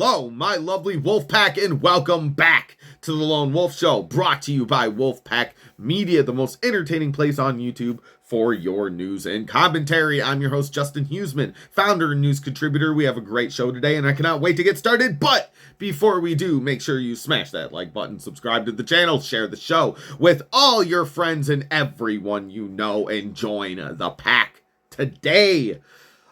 Hello, my lovely Wolf Pack, and welcome back to the Lone Wolf Show, brought to you by Wolf Pack Media, the most entertaining place on YouTube for your news and commentary. I'm your host, Justin Huseman, founder and news contributor. We have a great show today, and I cannot wait to get started. But before we do, make sure you smash that like button, subscribe to the channel, share the show with all your friends and everyone you know, and join the pack today.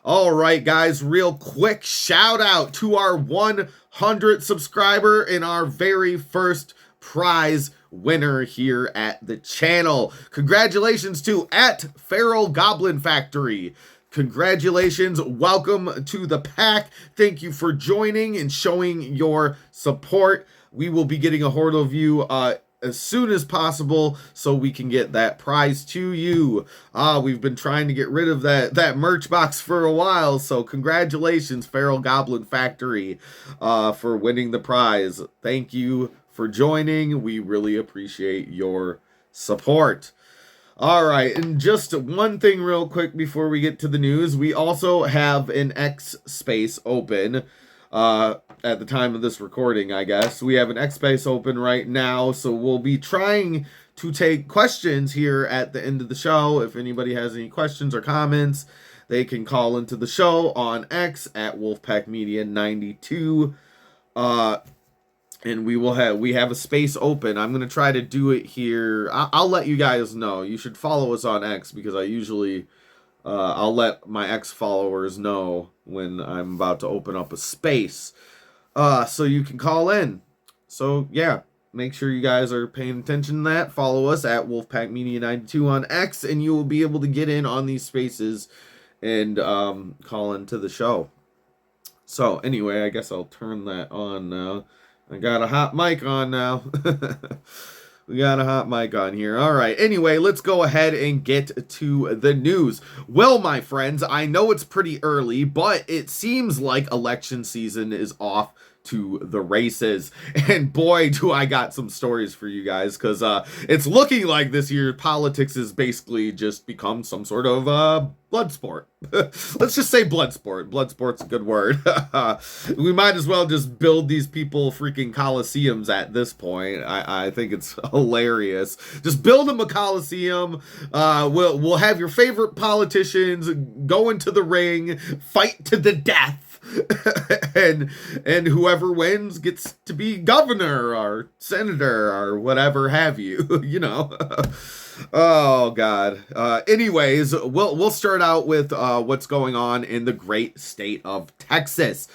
All right, guys, real quick shout out to our 100th subscriber and our very first prize winner here at the channel. Congratulations to @Feral Goblin Factory. Congratulations. Welcome to the pack. Thank you for joining and showing your support. We will be getting a hold of you as soon as possible so we can get that prize to you. We've been trying to get rid of that merch box for a while, so congratulations, Feral Goblin Factory, for winning the prize. Thank you for joining. We really appreciate your support. All right, and just one thing real quick before we get to the news. We also have an X space open at the time of this recording, I guess. We have an X space open right now, so we'll be trying to take questions here at the end of the show. If anybody has any questions or comments, they can call into the show on X at WolfpackMedia92. And we have a space open. I'm gonna try to do it here. I'll let you guys know. You should follow us on X, because I usually I'll let my X followers know when I'm about to open up a space, so you can call in. So yeah, make sure you guys are paying attention to that. Follow us at WolfpackMedia92 on X, and you will be able to get in on these spaces and call into the show. So anyway, I guess I'll turn that on now. I got a hot mic on now. We got a hot mic on here. All right. Anyway, let's go ahead and get to the news. Well, my friends, I know it's pretty early, but it seems like election season is off to the races. And boy, do I got some stories for you guys, because it's looking like this year politics has basically just become some sort of blood sport. Let's just say blood sport. Blood sport's a good word. We might as well just build these people freaking coliseums at this point. I think it's hilarious. Just build them a coliseum. We'll have your favorite politicians go into the ring, fight to the death. and whoever wins gets to be governor or senator or whatever have you. You know. Oh God. Anyways, we'll start out with what's going on in the great state of Texas.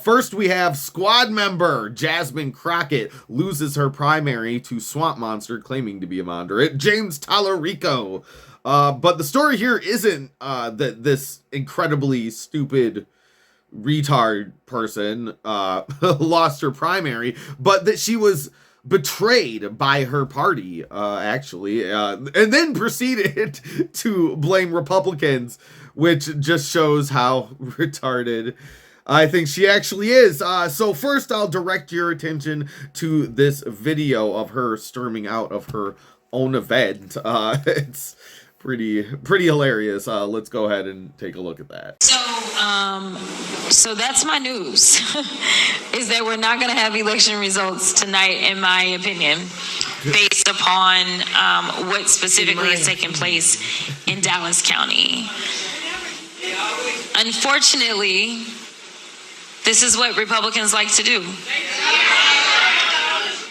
First, we have squad member Jasmine Crockett loses her primary to swamp monster claiming to be a moderate, James Tallarico. But the story here isn't that this incredibly stupid retard person lost her primary, but that she was betrayed by her party, actually, and then proceeded to blame Republicans, which just shows how retarded I think she actually is. So first, I'll direct your attention to this video of her storming out of her own event. It's pretty hilarious. Let's go ahead and take a look at that. So that's my news, is that we're not going to have election results tonight, in my opinion, based upon what specifically is taking place in Dallas County. Unfortunately, this is what Republicans like to do.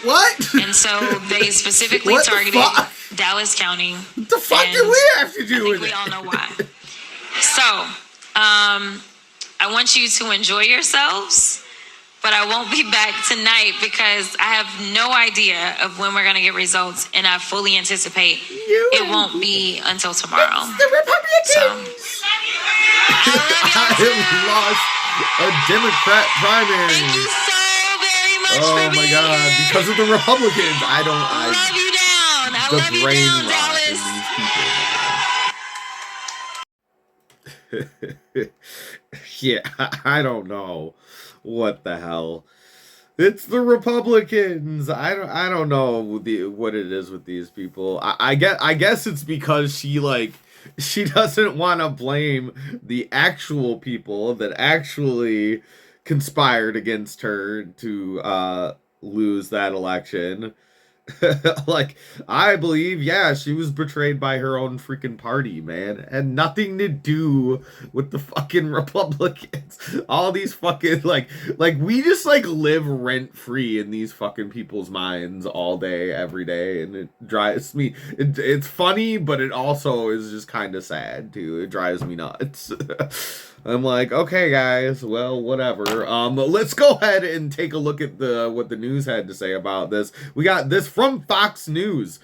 What? And so they specifically targeted Dallas County. What the fuck do we have to do with it? We all know why. So, I want you to enjoy yourselves, but I won't be back tonight because I have no idea of when we're going to get results, and I fully anticipate it won't be until tomorrow. It's the Republicans! I lost a Democrat primary. Thank you so very much for being my God, here. because of the Republicans. I love you down. I the love you brain down, rot Dallas. in these people. Yeah, I don't know what the hell. It's the Republicans. I don't know what it is with these people. I guess it's because she doesn't want to blame the actual people that actually conspired against her to lose that election. Like, I believe, yeah, she was betrayed by her own freaking party, man. And nothing to do with the fucking Republicans. All these fucking, like we just, like, live rent-free in these fucking people's minds all day, every day. And it drives me, it's funny, but it also is just kind of sad, too. It drives me nuts. I'm like, okay, guys, well, whatever. Let's go ahead and take a look at what the news had to say about this. We got this from Fox News.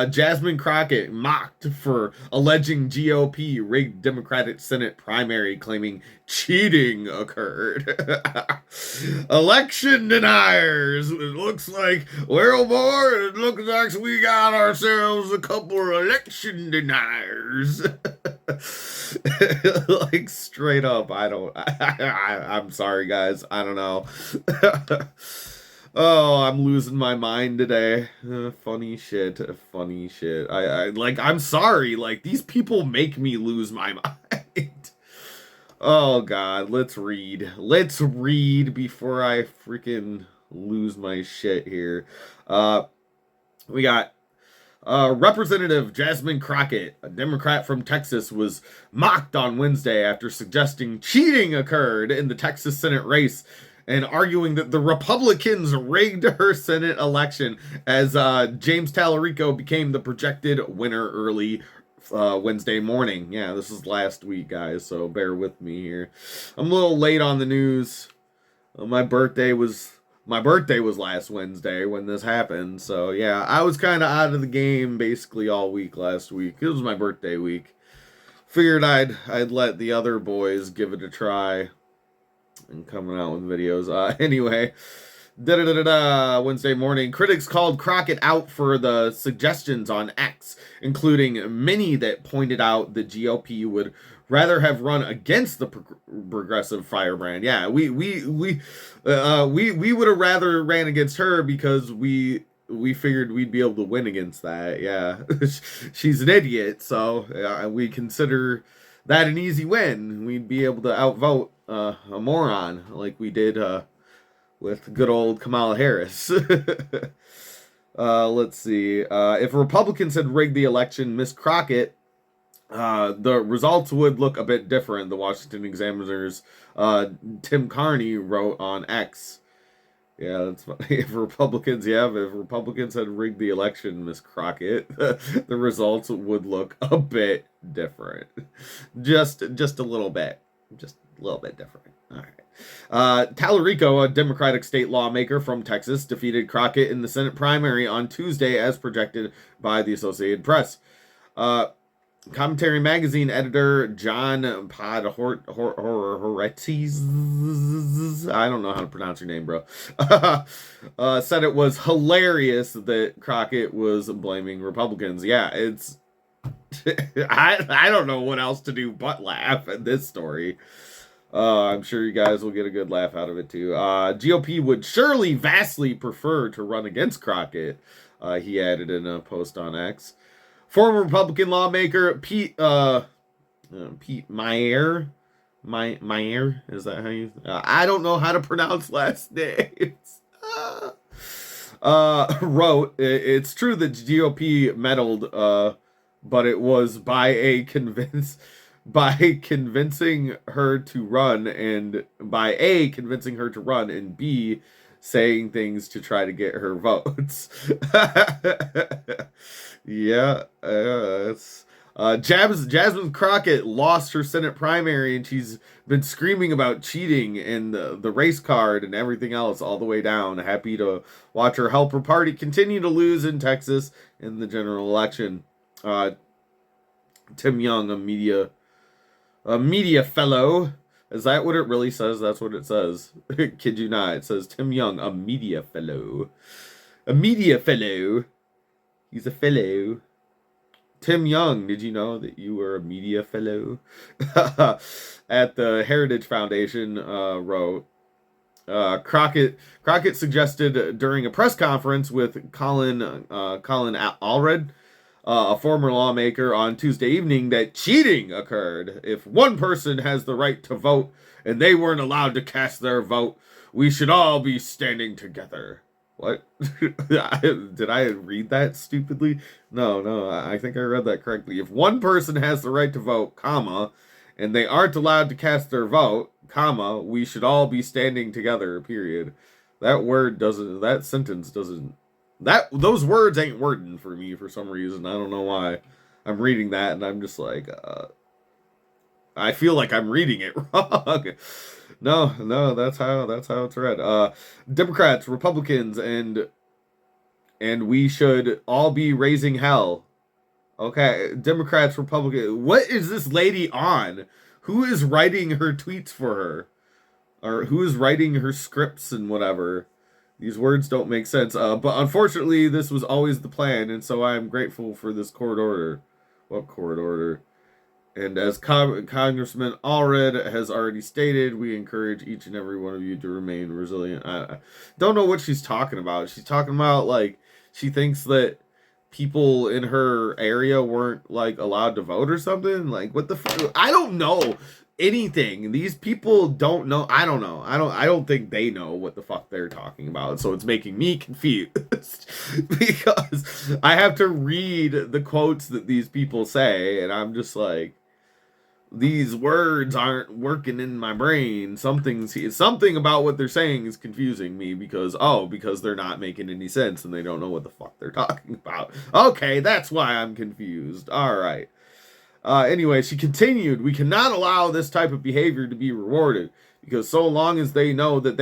Jasmine Crockett mocked for alleging GOP rigged Democratic Senate primary, claiming cheating occurred. Election deniers. It looks like, well, boy, it looks like we got ourselves a couple of election deniers. Like, straight up, I'm sorry, guys. I don't know. Oh, I'm losing my mind today. Funny shit. Funny shit. I'm sorry. Like, these people make me lose my mind. Oh, God. Let's read. Let's read before I freaking lose my shit here. We got Representative Jasmine Crockett, a Democrat from Texas, was mocked on Wednesday after suggesting cheating occurred in the Texas Senate race and arguing that the Republicans rigged her Senate election as James Tallarico became the projected winner early Wednesday morning. Yeah, this is last week, guys, so bear with me here. I'm a little late on the news. My birthday was last Wednesday when this happened, so yeah, I was kind of out of the game basically all week last week. It was my birthday week. Figured I'd let the other boys give it a try and coming out with videos. Anyway, Wednesday morning, critics called Crockett out for the suggestions on X, including many that pointed out the GOP would rather have run against the progressive firebrand. Yeah, we would have rather ran against her because we figured we'd be able to win against that. Yeah, she's an idiot, so we consider that an easy win. We'd be able to outvote a moron like we did with good old Kamala Harris. Let's see. If Republicans had rigged the election, Miss Crockett, the results would look a bit different. The Washington Examiner's Tim Carney wrote on X. Yeah, that's funny. If Republicans had rigged the election, Miss Crockett, the results would look a bit different. Just a little bit. Just a little bit different. All right. Tallarico, a Democratic state lawmaker from Texas, defeated Crockett in the Senate primary on Tuesday as projected by the Associated Press. Commentary Magazine editor John Podhoretz, I don't know how to pronounce your name, bro, said it was hilarious that Crockett was blaming Republicans. Yeah, it's I don't know what else to do but laugh at this story. I'm sure you guys will get a good laugh out of it too. GOP would surely vastly prefer to run against Crockett, he added in a post on X. Former Republican lawmaker Pete Meier, is that how you? I don't know how to pronounce last names. Wrote, it's true that GOP meddled, but it was by convincing her to run, and by A, convincing her to run, and B, saying things to try to get her votes. Yeah, it's Jasmine Crockett lost her Senate primary, and she's been screaming about cheating and the race card and everything else all the way down. Happy to watch her help her party continue to lose in Texas in the general election. Tim Young, a media fellow. Is that what it really says? That's what it says. Kid you not. It says Tim Young, a media fellow. A media fellow. He's a fellow. Tim Young, did you know that you were a media fellow? At the Heritage Foundation, wrote, Crockett suggested during a press conference with Colin Allred a former lawmaker on Tuesday evening that cheating occurred. If one person has the right to vote and they weren't allowed to cast their vote, we should all be standing together. What? Did I read that stupidly? No, I think I read that correctly. If one person has the right to vote, comma, and they aren't allowed to cast their vote, comma, we should all be standing together, period. That sentence doesn't, those words ain't wording for me for some reason. I don't know why. I'm reading that and I'm just like, I feel like I'm reading it wrong. No, that's how it's read. Democrats, Republicans, and we should all be raising hell. Okay, Democrats, Republicans. What is this lady on? Who is writing her tweets for her? Or who is writing her scripts and whatever? These words don't make sense. But unfortunately, this was always the plan, and so I am grateful for this court order. What court order? And as Congressman Allred has already stated, we encourage each and every one of you to remain resilient. I don't know what she's talking about. She's talking about, like, she thinks that people in her area weren't, like, allowed to vote or something. Like, what the fuck? I don't know anything. These people don't know. I don't know. I don't think they know what the fuck they're talking about. So it's making me confused because I have to read the quotes that these people say, and I'm just like, these words aren't working in my brain. Something about what they're saying is confusing me because they're not making any sense and they don't know what the fuck they're talking about. Okay, that's why I'm confused. All right. Anyway, she continued, we cannot allow this type of behavior to be rewarded because so long as they know that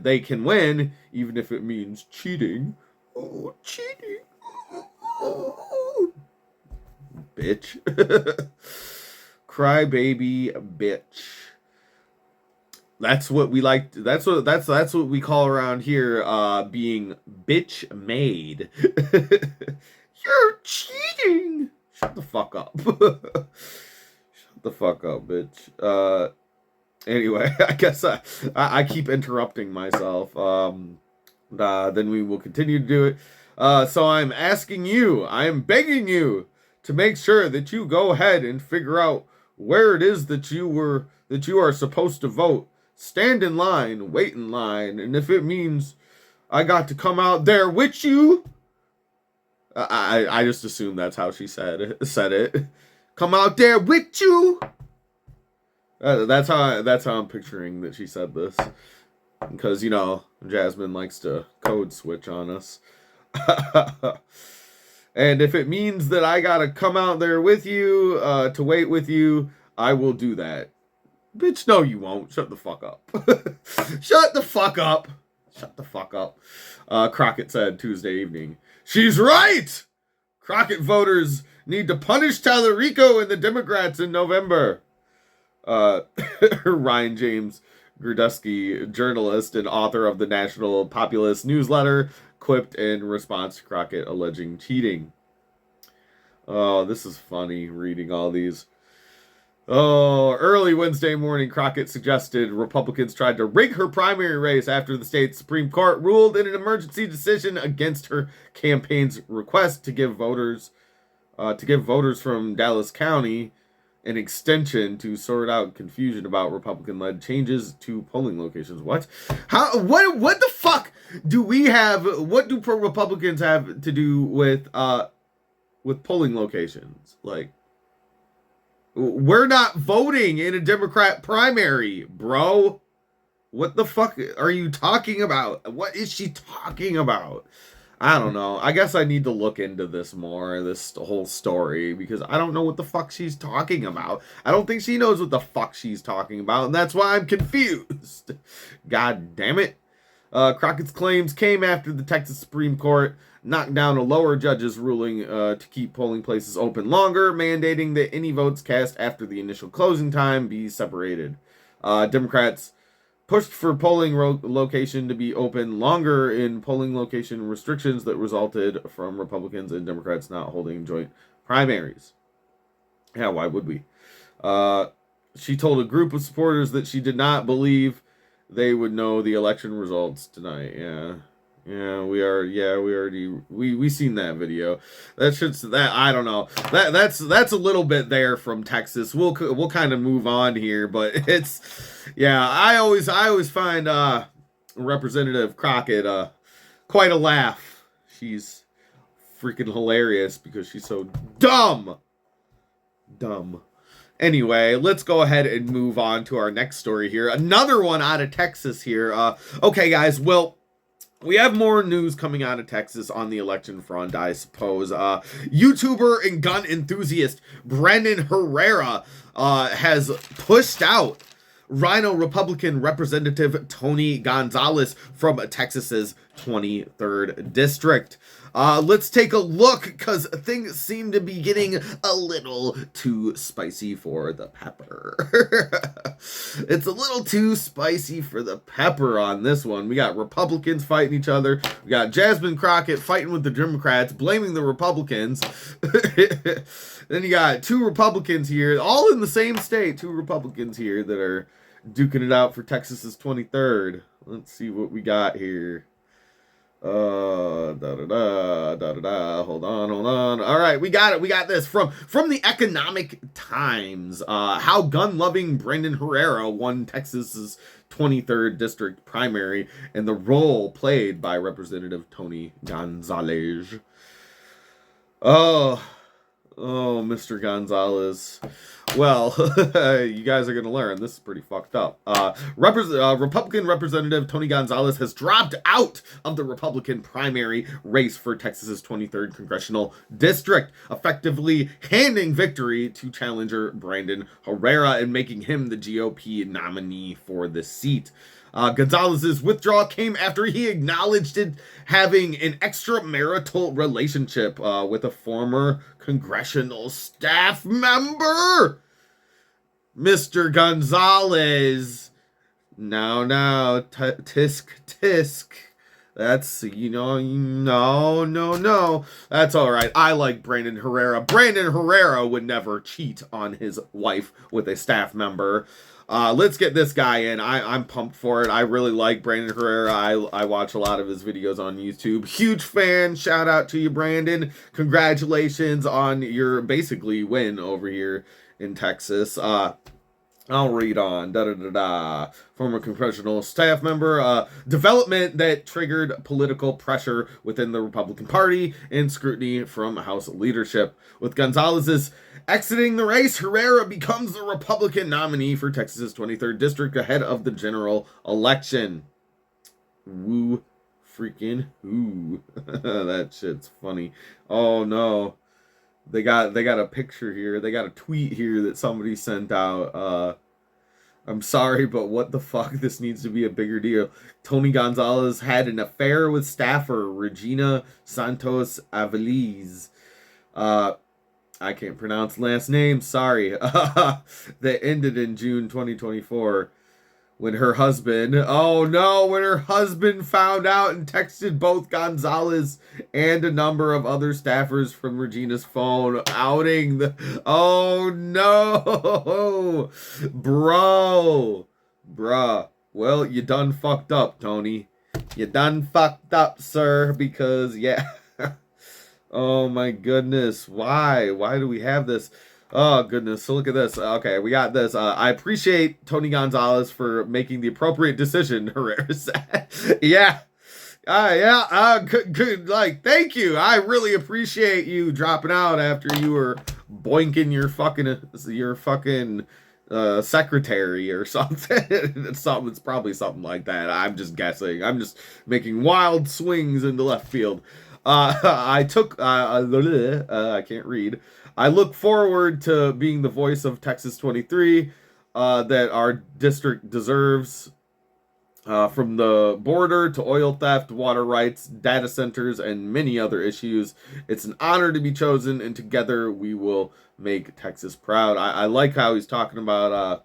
they can win, even if it means cheating. Oh, cheating. Oh. Bitch. Crybaby bitch. That's what we like. That's what we call around here being bitch made. You're cheating. Shut the fuck up. Shut the fuck up, bitch. Anyway, I guess I keep interrupting myself. Then we will continue to do it. So I'm asking you, I am begging you to make sure that you go ahead and figure out where it is that you are supposed to vote. Stand in line, wait in line, and if it means I got to come out there with you, I just assume that's how she said it. Come out there with you. That's how I'm picturing that she said this, because Jasmine likes to code switch on us. And if it means that I gotta come out there with you, to wait with you, I will do that. Bitch, no you won't. Shut the fuck up. Shut the fuck up. Shut the fuck up. Crockett said Tuesday evening. She's right! Crockett voters need to punish Tallarico and the Democrats in November. Ryan James Grudusky, journalist and author of the National Populist newsletter, quipped in response to Crockett alleging cheating. Oh, this is funny reading all these. Oh, early Wednesday morning, Crockett suggested Republicans tried to rig her primary race after the state's Supreme Court ruled in an emergency decision against her campaign's request to give voters from Dallas County an extension to sort out confusion about Republican-led changes to polling locations. What? How? What the fuck do we have? What do Republicans have to do with polling locations? Like, we're not voting in a Democrat primary, bro. What the fuck are you talking about? What is she talking about? I don't know. I guess I need to look into this more, this whole story, because I don't know what the fuck she's talking about. I don't think she knows what the fuck she's talking about, and that's why I'm confused. God damn it. Crockett's claims came after the Texas Supreme Court knocked down a lower judge's ruling to keep polling places open longer, mandating that any votes cast after the initial closing time be separated. Democrats pushed for polling location to be open longer in polling location restrictions that resulted from Republicans and Democrats not holding joint primaries. Yeah, why would we? She told a group of supporters that she did not believe they would know the election results tonight. Yeah. Yeah, we are. Yeah, we already we seen that video. That should that I don't know. That's a little bit there from Texas. We'll kind of move on here, but it's yeah. I always find Representative Crockett quite a laugh. She's freaking hilarious because she's so dumb, dumb. Anyway, let's go ahead and move on to our next story here. Another one out of Texas here. Okay, guys. Well, we have more news coming out of Texas on the election front, I suppose. YouTuber and gun enthusiast Brandon Herrera has pushed out Rhino Republican Representative Tony Gonzalez from Texas's 23rd District. Let's take a look because things seem to be getting a little too spicy for the pepper. It's a little too spicy for the pepper on this one. We got Republicans fighting each other. We got Jasmine Crockett fighting with the Democrats, blaming the Republicans. Then you got two Republicans here, all in the same state, two Republicans here that are duking it out for Texas's 23rd. Let's see what we got here. Da da da da da da. Hold on. All right, we got it. We got this from the Economic Times. How gun-loving Brandon Herrera won Texas's 23rd district primary and the role played by Representative Tony Gonzalez. Oh, Mr. Gonzalez. Well, you guys are going to learn. This is pretty fucked up. Republican Representative Tony Gonzalez has dropped out of the Republican primary race for Texas's 23rd Congressional District, effectively handing victory to challenger Brandon Herrera and making him the GOP nominee for the seat. Gonzalez's withdrawal came after he acknowledged having an extramarital relationship with a former congressional staff member. Mr. Gonzalez. Now, tisk. That's, no. That's all right. I like Brandon Herrera. Brandon Herrera would never cheat on his wife with a staff member. Let's get this guy in. I'm pumped for it. I really like Brandon Herrera. I watch a lot of his videos on YouTube. Huge fan. Shout out to you, Brandon. Congratulations on your basically win over here in Texas. I'll read on. Former congressional staff member. Development that triggered political pressure within the Republican Party and scrutiny from House leadership. With Gonzalez's exiting the race, Herrera becomes the Republican nominee for Texas's 23rd district ahead of the general election. Woo freaking who. That shit's funny. Oh no. They got a picture here. They got a tweet here that somebody sent out. I'm sorry, but what the fuck? This needs to be a bigger deal. Tony Gonzalez had an affair with staffer Regina Santos Aveliz. I can't pronounce last name. Sorry. That ended in June 2024. When her husband found out and texted both Gonzalez and a number of other staffers from Regina's phone outing the, oh no, bruh, well, you done fucked up, Tony. You done fucked up, sir, because yeah. Oh my goodness, why do we have this? Oh, goodness. So look at this. Okay, we got this. I appreciate Tony Gonzalez for making the appropriate decision, Herrera said. Yeah. Good. Like, thank you. I really appreciate you dropping out after you were boinking your fucking secretary or something. It's probably something like that. I'm just guessing. I'm just making wild swings into left field. I can't read. I look forward to being the voice of Texas 23 that our district deserves. From the border to oil theft, water rights, data centers, and many other issues. It's an honor to be chosen, and together we will make Texas proud. I like how he's talking about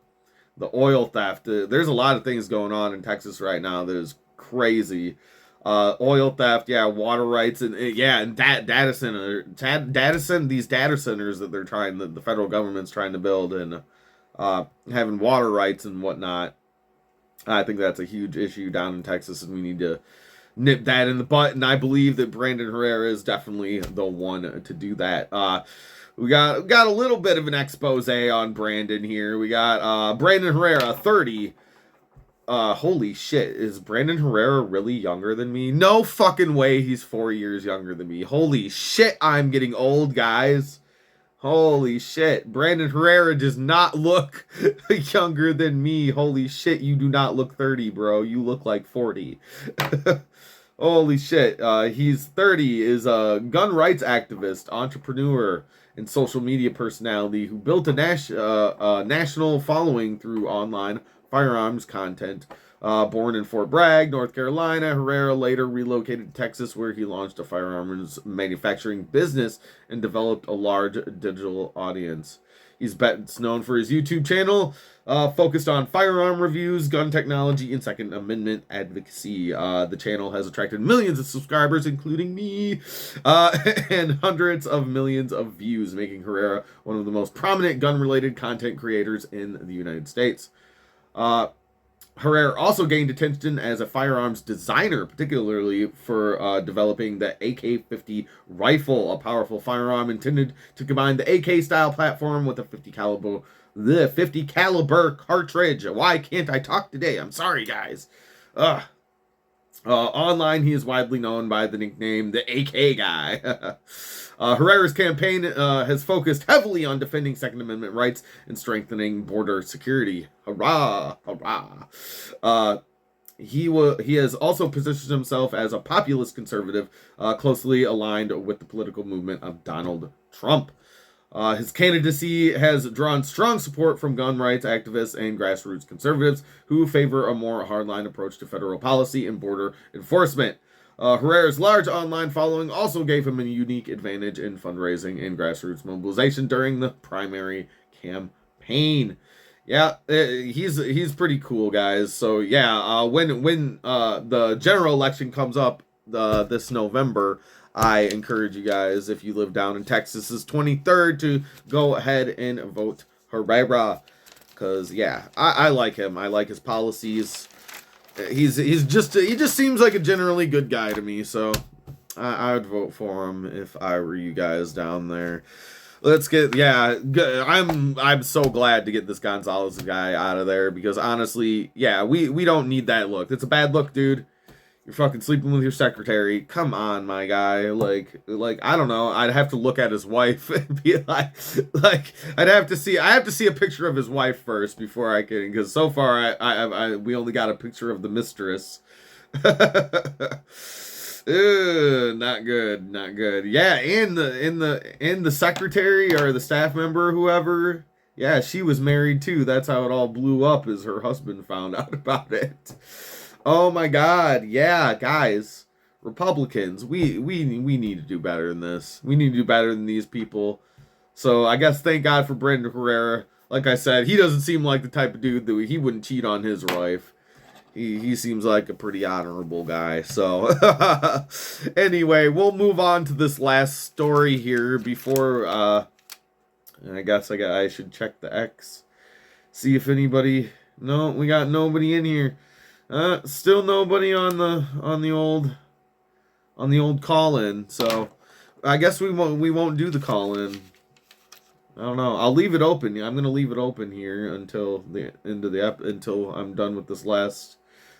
the oil theft. There's a lot of things going on in Texas right now that is crazy. Oil theft, yeah, water rights, and data centers that the federal government's trying to build, and having water rights and whatnot. I think that's a huge issue down in Texas, and we need to nip that in the butt, and I believe that Brandon Herrera is definitely the one to do that. We got a little bit of an expose on Brandon here. We got Brandon Herrera, 30. Holy shit, is Brandon Herrera really younger than me? No fucking way he's 4 years younger than me. Holy shit, I'm getting old, guys. Holy shit, Brandon Herrera does not look younger than me. Holy shit, you do not look 30, bro. You look like 40. Holy shit, he's 30, is a gun rights activist, entrepreneur, and social media personality who built a national following through online firearms content. Born in Fort Bragg, North Carolina, Herrera later relocated to Texas, where he launched a firearms manufacturing business and developed a large digital audience. He's best known for his YouTube channel, focused on firearm reviews, gun technology, and Second Amendment advocacy. The channel has attracted millions of subscribers, including me, and hundreds of millions of views, making Herrera one of the most prominent gun-related content creators in the United States. Herrera also gained attention as a firearms designer, particularly for developing the AK-50 rifle, a powerful firearm intended to combine the AK style platform with a 50 caliber cartridge. Why can't I talk today? I'm sorry, guys. Online, he is widely known by the nickname the AK Guy. Herrera's campaign has focused heavily on defending Second Amendment rights and strengthening border security. Hurrah! Hurrah! He has also positioned himself as a populist conservative, closely aligned with the political movement of Donald Trump. His candidacy has drawn strong support from gun rights activists and grassroots conservatives who favor a more hardline approach to federal policy and border enforcement. Herrera's large online following also gave him a unique advantage in fundraising and grassroots mobilization during the primary campaign. Yeah, he's pretty cool, guys. So yeah, when the general election comes up this November, I encourage you guys, if you live down in Texas, is 23rd, to go ahead and vote Herrera. Because yeah, I like him. I like his policies. He just seems like a generally good guy to me. So I would vote for him if I were you guys down there. Let's get, yeah, I'm so glad to get this Gonzalez guy out of there, because honestly, yeah, we don't need that look. It's a bad look, dude. You're fucking sleeping with your secretary. Come on, my guy. Like I don't know. I'd have to look at his wife and be like I have to see a picture of his wife first before I can, because so far we only got a picture of the mistress. Ew, not good. Yeah, and the secretary or the staff member, whoever, yeah, she was married too. That's how it all blew up, as her husband found out about it. Oh my God, yeah, guys, Republicans, we need to do better than this. We need to do better than these people. So I guess thank God for Brandon Herrera. Like I said, he doesn't seem like the type of dude that he wouldn't cheat on his wife. He seems like a pretty honorable guy. So anyway, we'll move on to this last story here before I guess I should check the X. See if anybody. No, we got nobody in here. Still nobody on the old call-in. So I guess we won't do the call-in. I don't know. I'll leave it open. I'm gonna leave it open here until the end of the until I'm done with this last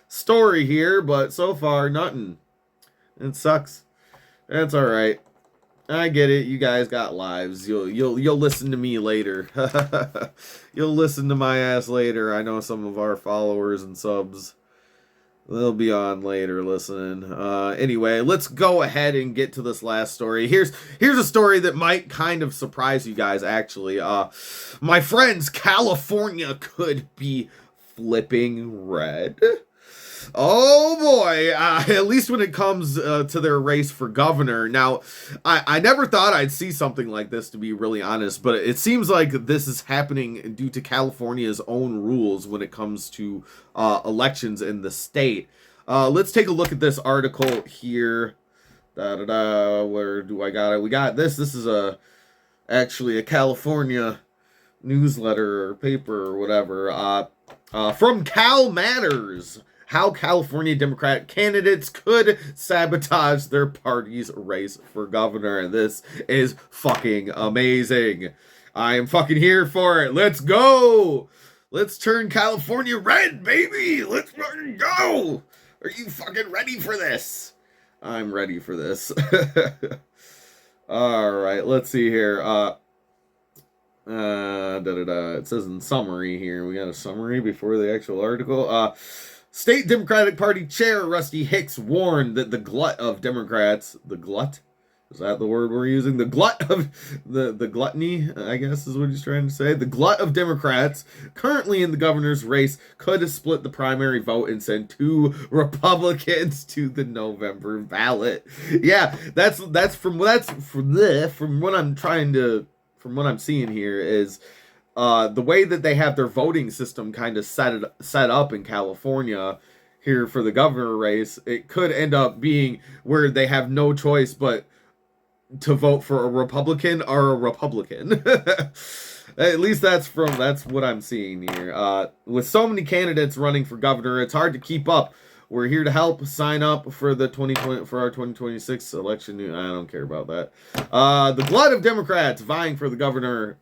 story here. But so far, nothing. It sucks. That's all right. I get it. You guys got lives. You'll listen to me later. You'll listen to my ass later. I know some of our followers and subs, they'll be on later listening. Anyway, let's go ahead and get to this last story. Here's a story that might kind of surprise you guys, actually. My friends, California could be flipping red. Oh boy, at least when it comes to their race for governor. Now, I never thought I'd see something like this, to be really honest, but it seems like this is happening due to California's own rules when it comes to elections in the state. Let's take a look at this article here. Where do I got it? We got this. This is actually a California newsletter or paper or whatever. From Cal Matters. how California Democrat candidates could sabotage their party's race for governor. And this is fucking amazing. I am fucking here for it. Let's go. Let's turn California red, baby. Let's fucking go. Are you fucking ready for this? I'm ready for this. All right, let's see here. It says in summary here. We got a summary before the actual article. State Democratic Party Chair Rusty Hicks warned that the glut of Democrats, the glut, is that the word we're using? The glut of the gluttony, I guess is what he's trying to say. The glut of Democrats currently in the governor's race could split the primary vote and send 2 Republicans to the November ballot. Yeah, that's from what I'm trying to. From what I'm seeing here is the way that they have their voting system kind of set up in California here for the governor race. It could end up being where they have no choice but to vote for a Republican or a Republican. At least that's what I'm seeing here. With so many candidates running for governor, it's hard to keep up. We're here to help. Sign up for the 2020 for our 2026 election. I don't care about that. The glut of Democrats vying for governor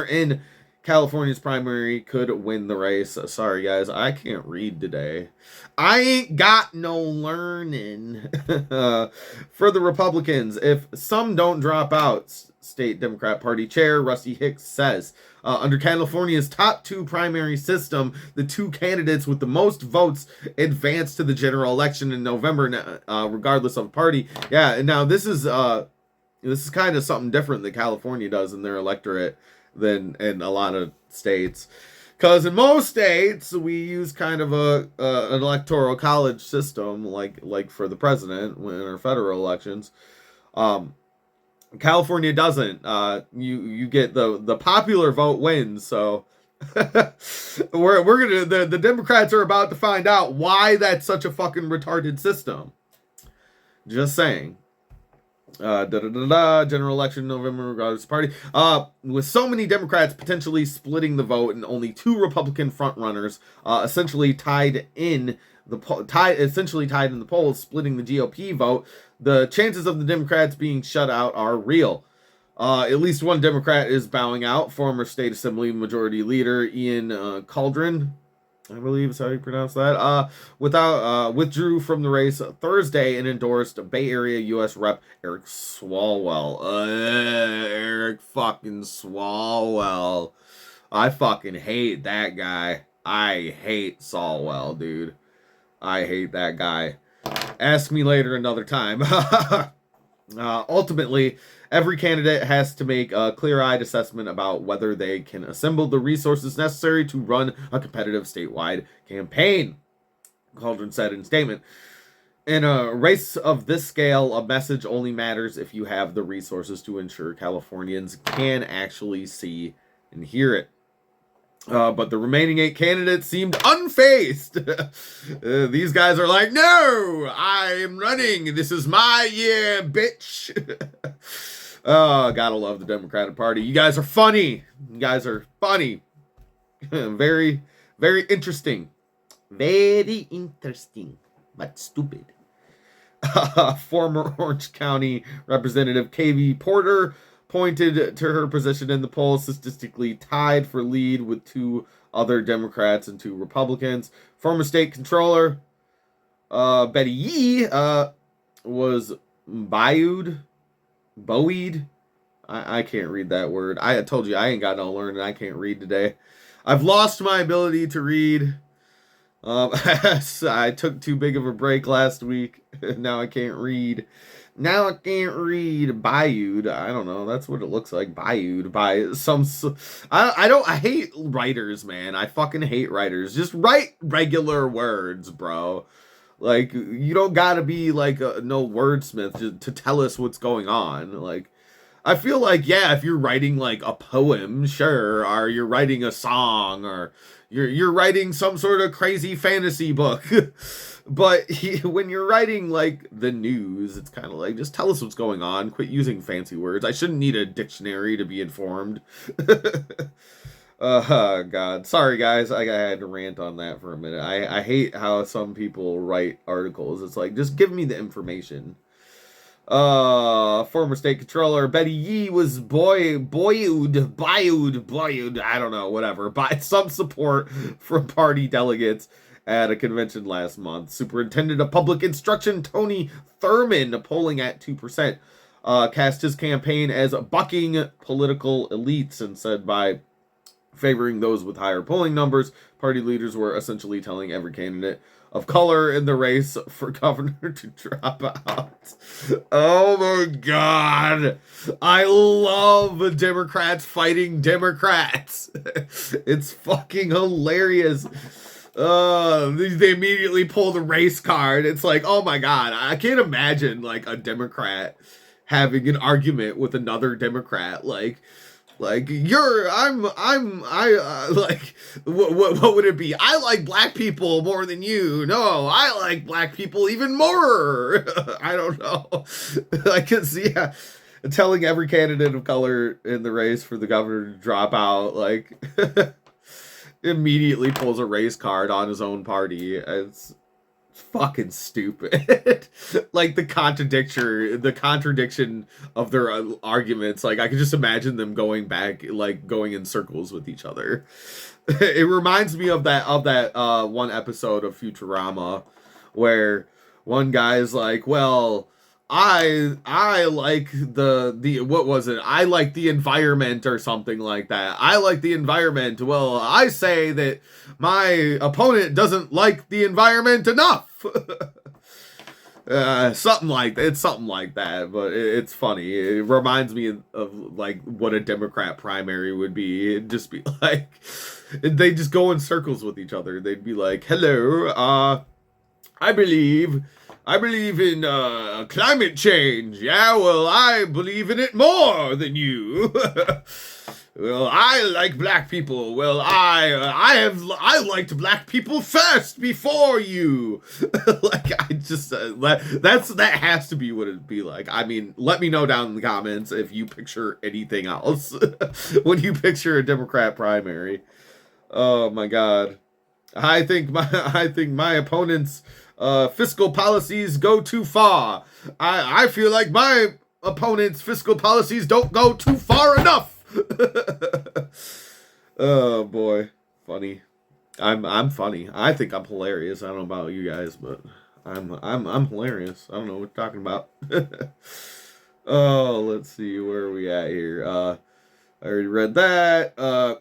in California's primary could win the race. Sorry guys, I can't read today. I ain't got no learning. For the Republicans, if some don't drop out, State Democrat Party Chair Rusty Hicks says. Under California's top 2 primary system, the 2 candidates with the most votes advance to the general election in November, regardless of party. Yeah, now this is kind of something different that California does in their electorate than in a lot of states. Because in most states, we use kind of an electoral college system, like for the president in our federal elections. California doesn't. You get the popular vote wins. So we're gonna the Democrats are about to find out why that's such a fucking retarded system. Just saying. General election November regardless of party. With so many Democrats potentially splitting the vote and only 2 Republican frontrunners essentially tied in the polls, splitting the GOP vote, the chances of the Democrats being shut out are real. At least one Democrat is bowing out. Former State Assembly Majority Leader Ian Caldron, I believe is how you pronounce that, withdrew from the race Thursday and endorsed Bay Area U.S. Rep. Eric Swalwell. Eric fucking Swalwell. I fucking hate that guy. I hate Swalwell, dude. I hate that guy. Ask me later another time. Ultimately, every candidate has to make a clear-eyed assessment about whether they can assemble the resources necessary to run a competitive statewide campaign, Cauldron said in a statement. In a race of this scale, a message only matters if you have the resources to ensure Californians can actually see and hear it. But the remaining 8 candidates seemed unfazed. These guys are like, no, I am running. This is my year, bitch. Oh, gotta love the Democratic Party. You guys are funny. You guys are funny. Very, very interesting. Very interesting, but stupid. Former Orange County Representative KV Porter pointed to her position in the poll, statistically tied for lead with 2 other Democrats and 2 Republicans. Former state controller Betty Yee was bowed. I can't read that word. I told you I ain't got no learning. I can't read today. I've lost my ability to read. I took too big of a break last week. Now I can't read. Now I can't read. Bayoued. I don't know. That's what it looks like. Bayoued by some. I hate writers, man. I fucking hate writers. Just write regular words, bro. Like, you don't gotta be like no wordsmith to tell us what's going on. Like, I feel like, yeah, if you're writing like a poem, sure, or you're writing a song, or you're writing some sort of crazy fantasy book. But when you're writing like the news, it's kind of like, just tell us what's going on. Quit using fancy words. I shouldn't need a dictionary to be informed. God. Sorry, guys. I had to rant on that for a minute. I hate how some people write articles. It's like, just give me the information. Former state controller Betty Yee was boyed, I don't know, whatever, by some support from party delegates at a convention last month. Superintendent of Public Instruction Tony Thurman, polling at 2%, cast his campaign as bucking political elites and said by favoring those with higher polling numbers, party leaders were essentially telling every candidate of color in the race for governor to drop out. Oh my God. I love Democrats fighting Democrats. It's fucking hilarious. They immediately pull the race card. It's like, oh my God. I can't imagine like a Democrat having an argument with another Democrat. Like like what would it be? I like black people more than you. No, I like black people even more. I don't know. I can see telling every candidate of color in the race for the governor to drop out, like immediately pulls a race card on his own party. It's fucking stupid. Like the contradiction of their arguments. Like I could just imagine them going back, like going in circles with each other. It reminds me of that one episode of Futurama where one guy's like, well, I like the what was it? I like the environment or something like that. I like the environment. Well, I say that my opponent doesn't like the environment enough. Something like that. It's something like that, but it's funny. It reminds me of like what a Democrat primary would be. It'd just be like they just go in circles with each other. They'd be like, "Hello, I believe in climate change. Yeah, well, I believe in it more than you." Well, I like black people. Well, I liked black people first before you. Like I just that has to be what it'd be like. I mean, let me know down in the comments if you picture anything else when you picture a Democrat primary. Oh my God, I think my opponent's fiscal policies go too far. I feel like my opponent's fiscal policies don't go too far enough. Oh boy, funny. I'm funny. I think I'm hilarious. I don't know about you guys, but I'm hilarious. I don't know what you're talking about. Oh, let's see, where are we at here? I already read that.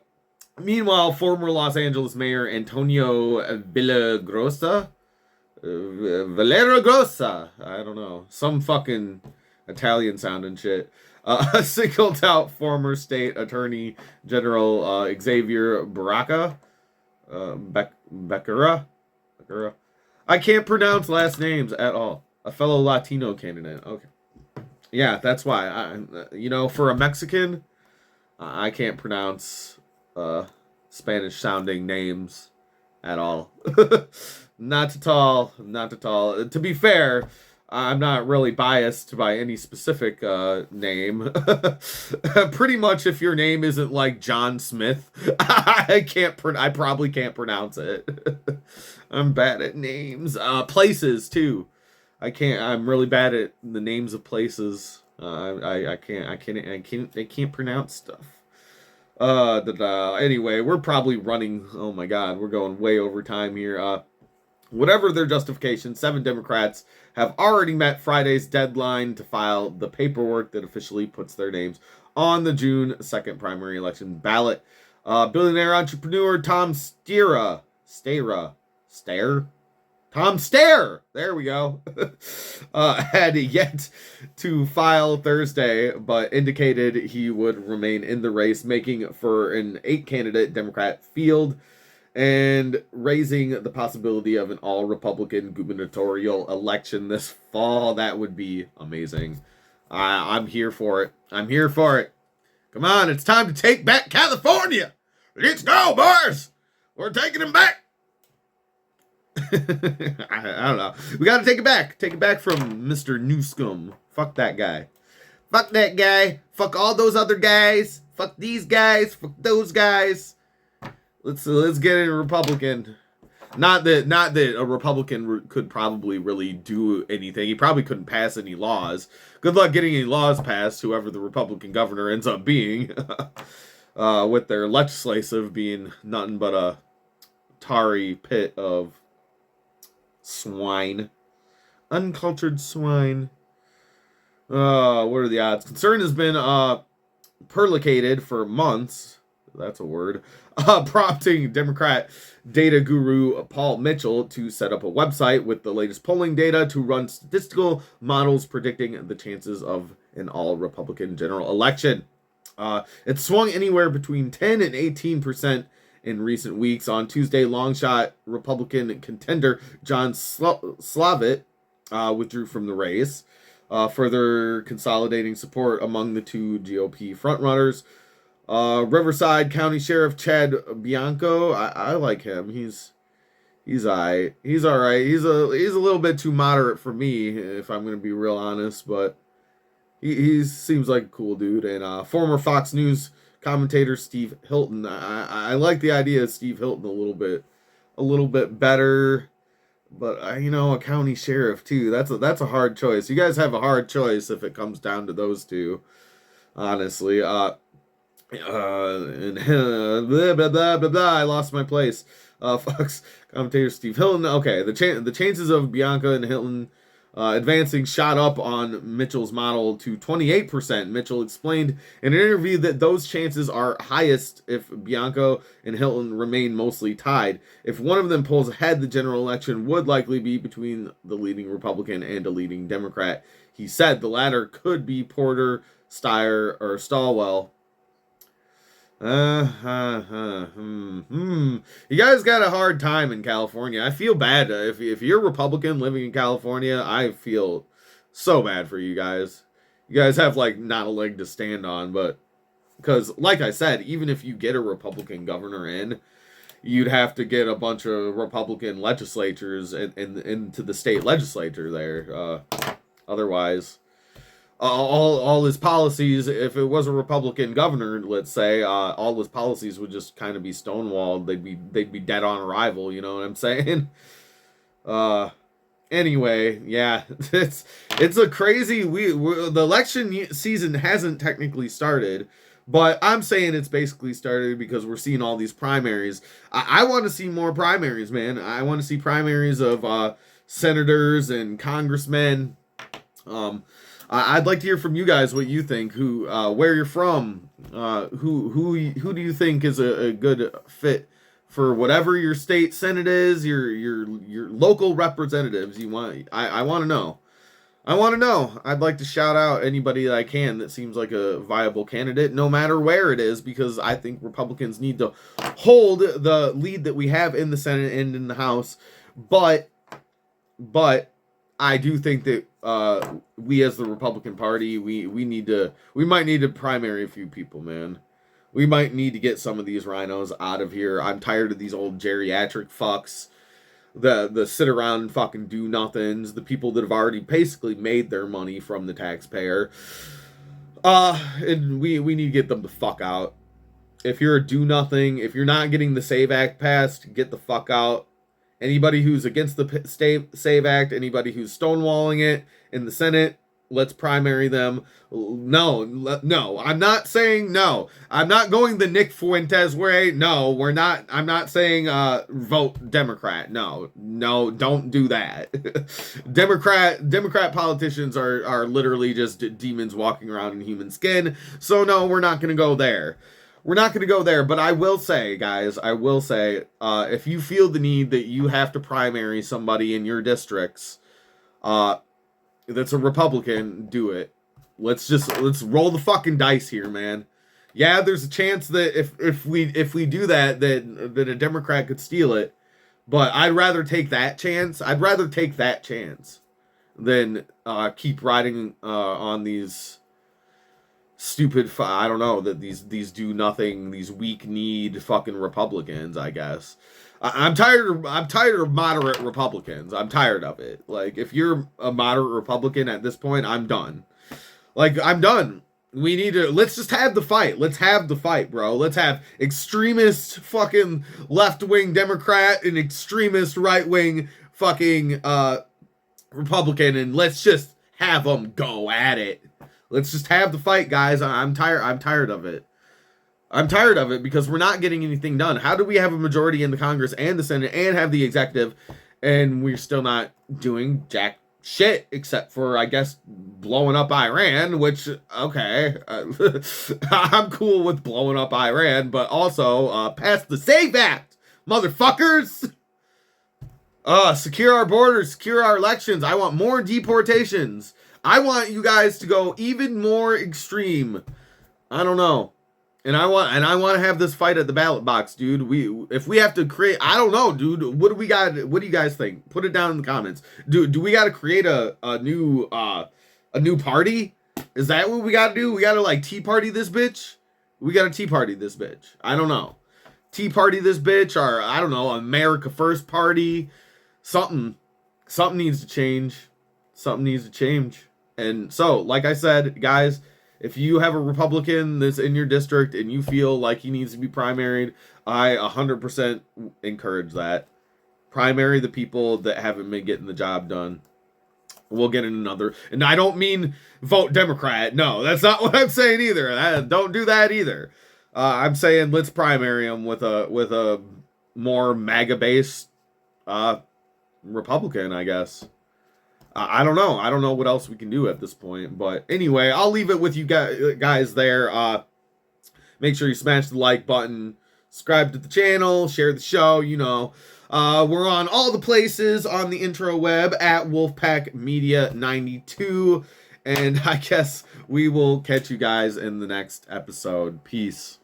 Meanwhile, former Los Angeles Mayor Antonio Villagrosa, I don't know, some fucking Italian sounding shit, singled out former state attorney general Xavier Barraca, Becerra. I can't pronounce last names at all. A fellow Latino candidate. Okay, yeah, that's why for a Mexican, I can't pronounce Spanish sounding names at all. Not at all. To be fair, I'm not really biased by any specific name. Pretty much, if your name isn't like John Smith, I probably can't pronounce it. I'm bad at names. Places too. I'm really bad at the names of places. I can't pronounce stuff. Anyway, we're probably running. Oh my God, we're going way over time here. Whatever their justification, 7 Democrats have already met Friday's deadline to file the paperwork that officially puts their names on the June 2nd primary election ballot. Billionaire entrepreneur Tom Steyer, there we go, had yet to file Thursday, but indicated he would remain in the race, making for an 8-candidate Democrat field and raising the possibility of an all-Republican gubernatorial election this fall. That would be amazing. I'm here for it. Come on, it's time to take back California. Let's go, boys. We're taking them back. I don't know. We got to take it back. Take it back from Mr. Newscomb. Fuck that guy. Fuck that guy. Fuck all those other guys. Fuck these guys. Fuck those guys. Let's get in a Republican. Not that a Republican could probably really do anything. He probably couldn't pass any laws. Good luck getting any laws passed, whoever the Republican governor ends up being. With their legislative being nothing but a tarry pit of swine. Uncultured swine. What are the odds? Concern has been perlicated for months. That's a word. Prompting Democrat data guru Paul Mitchell to set up a website with the latest polling data to run statistical models predicting the chances of an all-Republican general election. It swung anywhere between 10 and 18% in recent weeks. On Tuesday, longshot Republican contender John Slavitt withdrew from the race, further consolidating support among the two GOP frontrunners. Riverside County Sheriff Chad Bianco, I like him. He's all right. He's all right. He's a little bit too moderate for me, if I'm going to be real honest, but he seems like a cool dude. And former Fox News commentator Steve Hilton. I like the idea of Steve Hilton a little bit better. But a county sheriff too. That's a hard choice. You guys have a hard choice if it comes down to those two. Honestly, and blah, blah, blah, blah, blah, I lost my place. Fox commentator Steve Hilton. Okay, the chances of Bianca and Hilton advancing shot up on Mitchell's model to 28%. Mitchell explained in an interview that those chances are highest if Bianco and Hilton remain mostly tied. If one of them pulls ahead, the general election would likely be between the leading Republican and a leading Democrat. He said the latter could be Porter, Steyer, or Stilwell. You guys got a hard time in California. I feel bad. If you're a Republican living in California, I feel so bad for you guys. You guys have not a leg to stand on, but because like I said, even if you get a Republican governor in, you'd have to get a bunch of Republican legislatures into the state legislature there. Otherwise, all his policies, if it was a Republican governor, let's say, all his policies would just kind of be stonewalled. They'd be dead on arrival. You know what I'm saying? Anyway, yeah, it's a crazy. The election season hasn't technically started, but I'm saying it's basically started because we're seeing all these primaries. I want to see more primaries, man. I want to see primaries of senators and congressmen. I'd like to hear from you guys what you think, where you're from, who do you think is a good fit for whatever your state senate is, your local representatives you want. I want to know. I'd like to shout out anybody that I can that seems like a viable candidate, no matter where it is, because I think Republicans need to hold the lead that we have in the Senate and in the House, but I do think that we as the Republican Party, we might need to primary a few people, man. We might need to get some of these rhinos out of here. I'm tired of these old geriatric fucks, the sit around and fucking do nothings, the people that have already basically made their money from the taxpayer. And we need to get them the fuck out. If you're a do nothing, if you're not getting the SAVE Act passed, get the fuck out. Anybody who's against the SAVE Act, anybody who's stonewalling it in the Senate, let's primary them. No, I'm not saying no. I'm not going the Nick Fuentes way. No, we're not. I'm not saying vote Democrat. No, don't do that. Democrat politicians are literally just demons walking around in human skin. So no, we're not going to go there. We're not going to go there, but I will say, guys, if you feel the need that you have to primary somebody in your districts, that's a Republican, do it. Let's roll the fucking dice here, man. Yeah, there's a chance that if we do that a Democrat could steal it, but I'd rather take that chance. Than keep riding on these stupid, I don't know, that these do nothing, these weak need fucking Republicans, I guess. I'm tired of moderate Republicans. I'm tired of it. Like, if you're a moderate Republican at this point, I'm done. I'm done. We need to, let's just have the fight. Let's have the fight, bro. Let's have extremist fucking left-wing Democrat and extremist right-wing fucking Republican, and let's just have them go at it. Let's just have the fight, guys. I'm tired of it. I'm tired of it because we're not getting anything done. How do we have a majority in the Congress and the Senate and have the executive, and we're still not doing jack shit except for, I guess, blowing up Iran, which, okay, I'm cool with blowing up Iran, but also pass the SAVE Act, motherfuckers. Secure our borders, secure our elections. I want more deportations. I want you guys to go even more extreme. I don't know. And I want to have this fight at the ballot box, dude. If we have to create, I don't know, dude. What do we got? What do you guys think? Put it down in the comments. Do we got to create a new party? Is that what we got to do? We got to like tea party this bitch. We got to tea party this bitch. I don't know. Tea party this bitch, or I don't know, America First Party. Something needs to change. Something needs to change. And so, like I said, guys, if you have a Republican that's in your district and you feel like he needs to be primaried, I 100% encourage that. Primary the people that haven't been getting the job done. We'll get in another. And I don't mean vote Democrat. No, that's not what I'm saying either. Don't do that either. I'm saying let's primary them with a more MAGA-based Republican, I guess. I don't know. I don't know what else we can do at this point. But anyway, I'll leave it with you guys there. Make sure you smash the like button, subscribe to the channel, share the show, you know. We're on all the places on the intro web at Wolfpack Media 92. And I guess we will catch you guys in the next episode. Peace.